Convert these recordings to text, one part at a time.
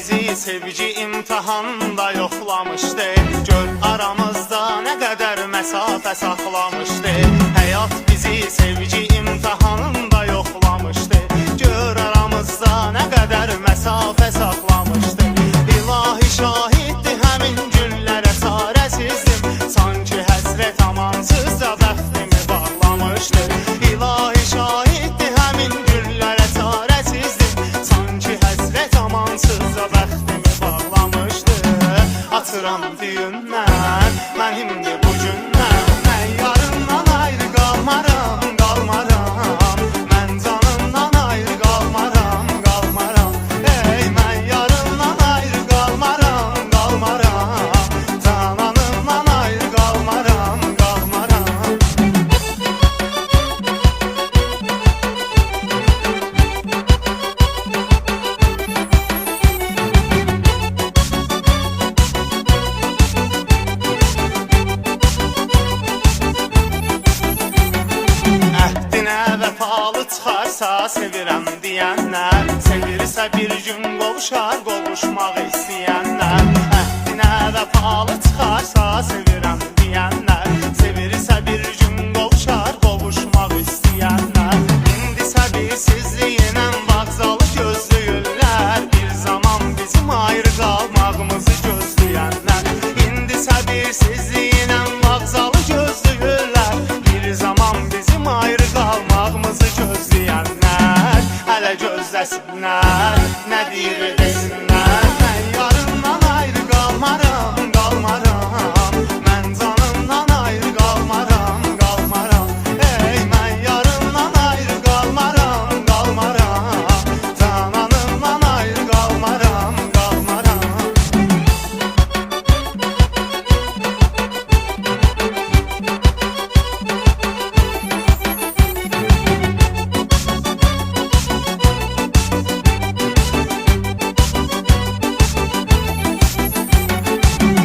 bizi sevgi imtihanında yoxlamışdı. Gör aramızda ne kadar mesafe saxlamışdı. Hayat bizi sevgi imtihanında yoxlamışdı. Gör aramızda ne kadar mesafe saxlamışdı. İlahi şahiddi həmin günlərə çarəsizdim. Sanki həsrət amansızca bəxtimi bağlamışdı. İlahi şahiddi həmin günlərə çarəsizdim. Sanki həsrət amansızca bəxtimi bağlamışdı. Atıram düyündən, mən indi bu gündən. Mən yarından ayrı qalmaram, qalmaram. Mən canımdan ayrı qalmaram, qalmaram. Ey, mən yarından ayrı qalmaram, qalmaram. Cananımdan ayrı qalmaram, qalmaram. Əhdinə vəfalı çıxarsa sevirəm deyənlər, sevirsə bir gün qovuşar qovuşmaq istəyənlər. Əhdinə vəfalı çıxarsa sevirəm deyənlər, sevirsə bir gün qovuşar qovuşmaq istəyənlər. İndi səbirsizliyinə vağzalı gözləyirlər, bir zaman bizim ayrı qalmağımızı gözləyənlər. İndi səbirsizliyinə vağzalı gözləyirlər, bir zaman bizim ayrı qalmağımızı gözləyənlər. Hələ gözləsinlər, nə deyir desinlər. Mən yarından ayrı qalmaram, qalmaram. Mən canımdan ayrı qalmaram, qalmaram. Ey, mən yarından ayrı qalmaram, qalmaram. Cananımdan ayrı qalmaram, qalmaram.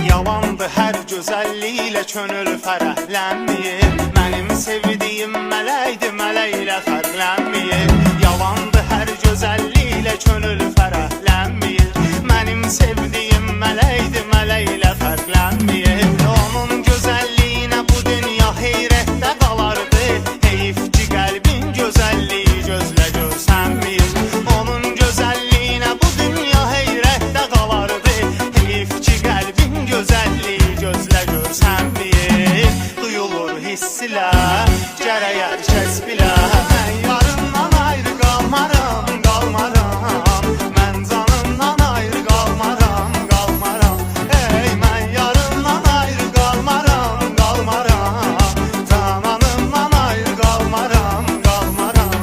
Yalandı hər gözəlliklə könül fərəhlənməyir. Mənim sevdiyim mələkdir, mələklə fərqlənməyir. Yalandı hər gözəlliklə könül fərəhlənməyir. Mənim sevdiyim mələkdir, mələklə fərqlənməyir. Onun gözəlliyinə bu dünya heyrətdə qalardı. Heyf ki qəlbin gözəlliyi gözlə görsənməyir. Onun gözəlliyinə bu dünya heyrətdə qalardı. Heyf ki qəlbin gözəlliyi gözlə görsənməyir. Duyulur hissilər, gərək hər kəs bilə. Mən yarından ayrı qalmaram, qalmaram. Mən canımdan ayrı qalmaram, qalmaram. Ey, mən yarından ayrı qalmaram, qalmaram. Cananımdan ayrı qalmaram, qalmaram.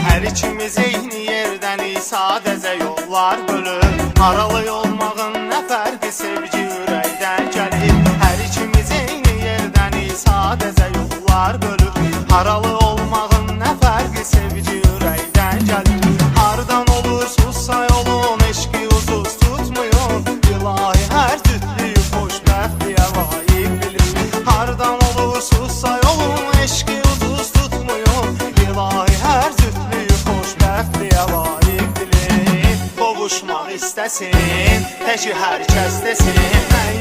Hər ikimiz eyni yerdən sadəcə yollar bölür. Aralı olmağın nə fərqi sevgi ürəkdən gəlir. Hər ikimiz eyni yerdən sadəcə yollar bölür. Aralı olmağın nə fərqi sevgi ürəkdən gəlir. Hardan olursuzsa yolun eşqi uzuz tutmuyor. İlahi hər cütlüyü xoşbəxtliyə layiq bilir. Hardan olursuzsa yolun eşqi uzuz tutmuyor. İlahi hər cütlüyü xoşbəxtliyə layiq bilir. Qovuşmaq istəsin, təki hər kəs desin. Mən